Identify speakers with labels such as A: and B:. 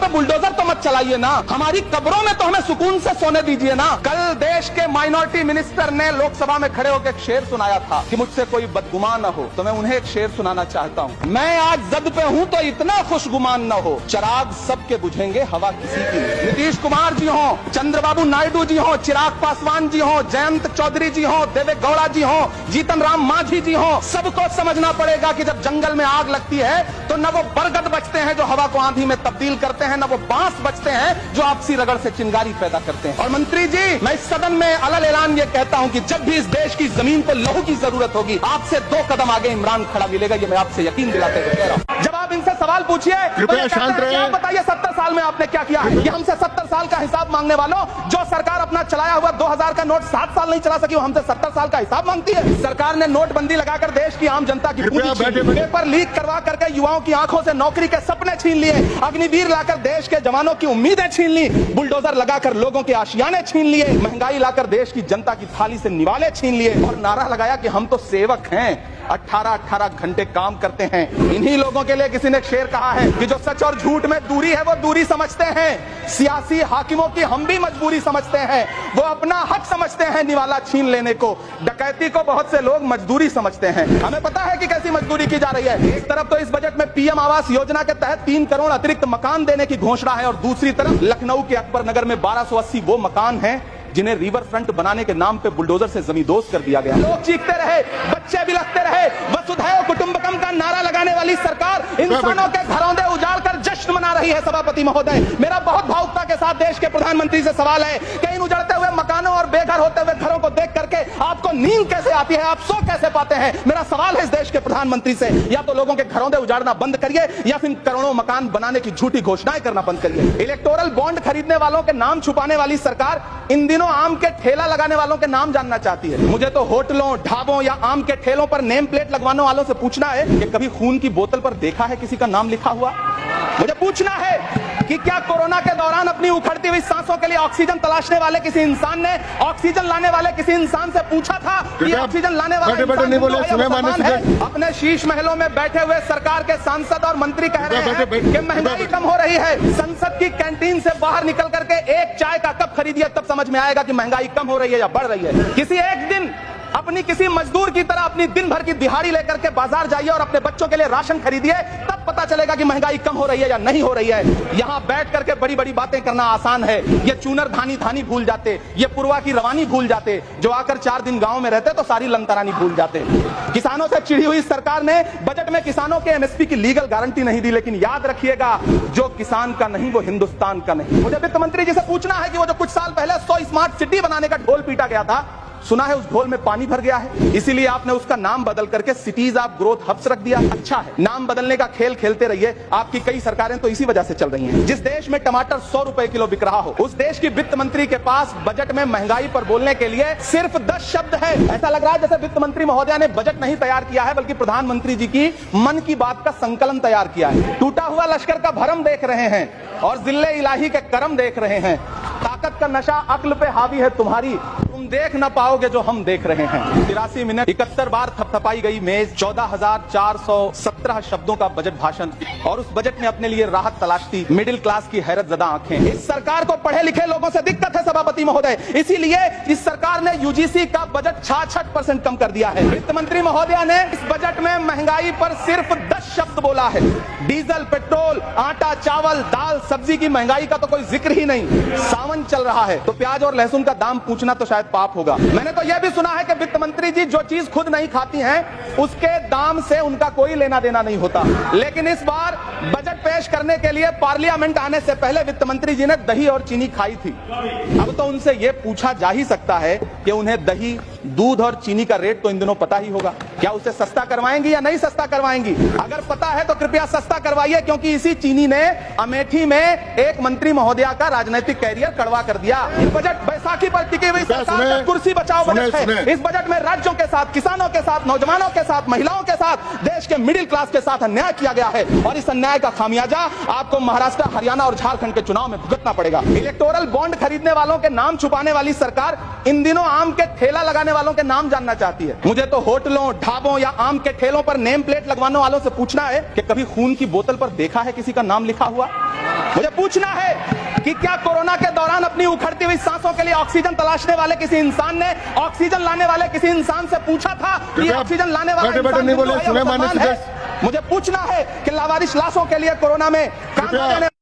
A: पे बुलडोजर तो मत चलाइए ना, हमारी कब्रों में तो हमें सुकून से सोने दीजिए ना। कल देश के माइनॉरिटी मिनिस्टर ने लोकसभा में खड़े होकर एक शेर सुनाया था कि मुझसे कोई बदगुमान न हो, तो मैं उन्हें एक शेर सुनाना चाहता हूँ। मैं आज जद पे हूँ तो इतना खुशगुमान न हो, चिराग सबके बुझेंगे हवा किसी की नहीं। नीतीश कुमार जी हो, चंद्रबाबू नायडू जी हो, चिराग पासवान जी हो, जयंत चौधरी जी हो, देवे गौड़ा जी हो, जीतन राम मांझी जी हो, सबको समझना पड़ेगा कि जब जंगल में आग लगती है तो न वो बरगद बचते हैं जो हवा को आंधी में तब्दील करते हैं, न वो बांस बचते हैं जो आपसी रगड़ से चिंगारी पैदा करते हैं। और मंत्री जी, मैं इस सदन में अलग ऐलान ये कहता हूं कि जब भी इस देश की जमीन पर लहू की जरूरत होगी, आपसे 2 कदम आगे इमरान खड़ा मिलेगा, ये मैं आपसे यकीन दिलाते हुए कह रहा हूं। जब आप इनसे सवाल पूछिए,
B: कृपया शांत रहिए।
A: आप बताइए 70 साल में आपने क्या किया है? ये हमसे 70 साल का हिसाब मांगने वालों, जो सरकार अपना चलाया हुआ 2000 का नोट 7 साल नहीं चला सकी, वो हमसे 70 साल का हिसाब मांगती है। सरकार ने नोटबंदी लगाकर देश की आम जनता की पेपर लीक करवा करके युवाओं की आंखों से नौकरी के सपने छीन लिए, अग्निवीर लाकर देश के जवानों की उम्मीदें छीन ली, बुलडोजर लगाकर लोगों के आशियाने छीन लिए, महंगाई लाकर देश की जनता की थाली से निवाले छीन लिए और नारा लगाया कि हम तो सेवक हैं, 18-18 घंटे काम करते हैं। इन्हीं लोगों के लिए किसी ने शेर कहा है कि जो सच और झूठ में दूरी है वो दूरी समझते हैं, सियासी हाकिमों की हम भी मजबूरी समझते हैं, वो अपना हक समझते हैं निवाला छीन लेने को, डकैती को बहुत से लोग मजदूरी समझते हैं। हमें पता है कि कैसी मजदूरी की जा रही है। एक तरफ तो इस बजट में पीएम आवास योजना के तहत 3 करोड़ अतिरिक्त मकान देने की घोषणा है और दूसरी तरफ लखनऊ के अकबर नगर में 1280 वो मकान हैं जिन्हें रिवर फ्रंट बनाने के नाम पे बुलडोजर से जमींदोज कर दिया गया। लोग चीखते रहे, बच्चे बिलखते रहे, वसुधैव कुटुंबकम का नारा लगाने वाली सरकार इंसानों के घरौंदे उजाड़ कर जश्न मना रही है। सभापति महोदय, मेरा बहुत भावुकता के साथ देश के प्रधानमंत्री से सवाल है कि इन उजड़ते हुए मकानों और बेघर होते हुए घरों को देख करके आपको नींद कैसे आती है, आप सो कैसे पाते हैं? मेरा सवाल है इस देश के प्रधानमंत्री से, या तो लोगों के घरौंदे उजाड़ना बंद करिए या फिर करोड़ों मकान बनाने की झूठी घोषणाएं करना बंद करिए। इलेक्टोरल बॉन्ड खरीदने वालों के नाम छुपाने वाली सरकार इन दिनों आम के ठेला लगाने वालों के नाम जानना चाहती है। मुझे तो होटलों, ढाबों या आम के ठेलों पर नेम प्लेट लगवाने वालों से पूछना है कि कभी खून की बोतल पर देखा है किसी का नाम लिखा हुआ? मुझे पूछना है कि क्या कोरोना के दौरान अपनी उखड़ती हुई सांसों के लिए ऑक्सीजन तलाशने वाले किसी इंसान ने ऑक्सीजन लाने वाले किसी इंसान से पूछा था कि ऑक्सीजन लाने वाला इंसान है? अपने शीश महलों में बैठे हुए सरकार के सांसद और मंत्री कह रहे हैं कि महंगाई कम हो रही है। संसद की कैंटीन से बाहर निकल करके एक चाय का कप खरीदिए, तब समझ में आएगा कि महंगाई कम हो रही है या बढ़ रही है। किसी एक दिन अपनी किसी मजदूर की तरह अपनी दिन भर की दिहाड़ी लेकर के बाजार जाइए और अपने बच्चों के लिए राशन खरीदिए, तब पता चलेगा कि महंगाई कम हो रही है या नहीं हो रही है। यहाँ बैठ करके बड़ी बड़ी बातें करना आसान है। ये चूनर धानी भूल जाते, ये पुरवा की रवानी भूल जाते, जो आकर 4 दिन गांव में रहते तो सारी लंतरानी भूल जाते। किसानों से चिढ़ी हुई सरकार ने बजट में किसानों के एमएसपी की लीगल गारंटी नहीं दी, लेकिन याद रखिएगा, जो किसान का नहीं वो हिंदुस्तान का नहीं। मुझे वित्त मंत्री जी से पूछना है कि वो जो कुछ साल पहले 100 स्मार्ट सिटी बनाने का ढोल पीटा गया था, सुना है उस ढोल में पानी भर गया है, इसीलिए आपने उसका नाम बदल करके सिटीज ऑफ ग्रोथ हब्स रख दिया। अच्छा है, नाम बदलने का खेल खेलते रहिए, आपकी कई सरकारें तो इसी वजह से चल रही हैं। जिस देश में टमाटर 100 रुपए किलो बिक रहा हो, उस देश की वित्त मंत्री के पास बजट में महंगाई पर बोलने के लिए सिर्फ 10 शब्द है। ऐसा लग रहा है जैसे वित्त मंत्री महोदया ने बजट नहीं तैयार किया है, बल्कि प्रधानमंत्री जी की मन की बात का संकलन तैयार किया है। टूटा हुआ लश्कर का भरम देख रहे हैं और जिल्ले इलाही के करम देख रहे हैं। ताकत का नशा अक्ल पे हावी है तुम्हारी, तुम देख न पाओगे जो हम देख रहे हैं। 83 मिनट 71 बार थपथपाई गई मेज, 14,417 शब्दों का बजट भाषण, और उस बजट में अपने लिए राहत तलाशती मिडिल क्लास की हैरत ज़दा आंखें। इस सरकार को पढ़े लिखे लोगों से दिक्कत है सभापति महोदय, इसीलिए इस सरकार ने यूजीसी का बजट 66% कम कर दिया है। वित्त मंत्री महोदया ने इस बजट में महंगाई पर सिर्फ 10 शब्द बोला है। डीजल, पेट्रोल, आटा, चावल, दाल, सब्जी की महंगाई का तो कोई जिक्र ही नहीं। सावन चल रहा है तो प्याज और लहसुन का दाम पूछना तो शायद पाप होगा। मैंने तो यह भी सुना है कि वित्त मंत्री जी जो चीज खुद नहीं खाती हैं, उसके दाम से उनका कोई लेना देना नहीं होता। लेकिन इस बार बजट पेश करने के लिए पार्लियामेंट आने से पहले वित्त मंत्री जी ने दही और चीनी खाई थी। अब तो उनसे यह पूछा जा ही सकता है कि उन्हें दही, दूध और चीनी का रेट तो इन दिनों पता ही होगा। क्या उसे सस्ता करवाएंगी या नहीं सस्ता करवाएंगी? अगर पता है तो कृपया सस्ता करवाइए, क्योंकि इसी चीनी ने अमेठी में एक मंत्री महोदया का राजनीतिक कैरियर कड़वा कर दिया। इस बजट बैसाखी पर टिकी हुई सरकार का कुर्सी बचाओ बजट है। इस बजट में राज्यों के साथ, किसानों के साथ, नौजवानों के साथ, महिलाओं के साथ, देश के मिडिल क्लास के साथ अन्याय किया गया है, और इस अन्याय का खामियाजा आपको महाराष्ट्र, हरियाणा और झारखंड के चुनाव में भुगतना पड़ेगा। इलेक्टोरल बॉन्ड खरीदने वालों के नाम छुपाने वाली सरकार इन दिनों आम के ठेला लगाने वालों के नाम जानना चाहती है। मुझे तो होटलों, ढाबों या आम के ठेलों पर नेम प्लेट लगवाने वालों से पूछना है कि कभी खून की बोतल पर देखा है किसी का नाम लिखा हुआ? मुझे पूछना है कि क्या कोरोना के दौरान अपनी उखड़ती हुई सांसों के लिए ऑक्सीजन तलाशने वाले किसी इंसान ने ऑक्सीजन लाने वाले किसी इंसान से पूछा था कि ऑक्सीजन लाने वाला इंसान नहीं बोले? मुझे पूछना है कि लावारिश लाशों के लिए कोरोना में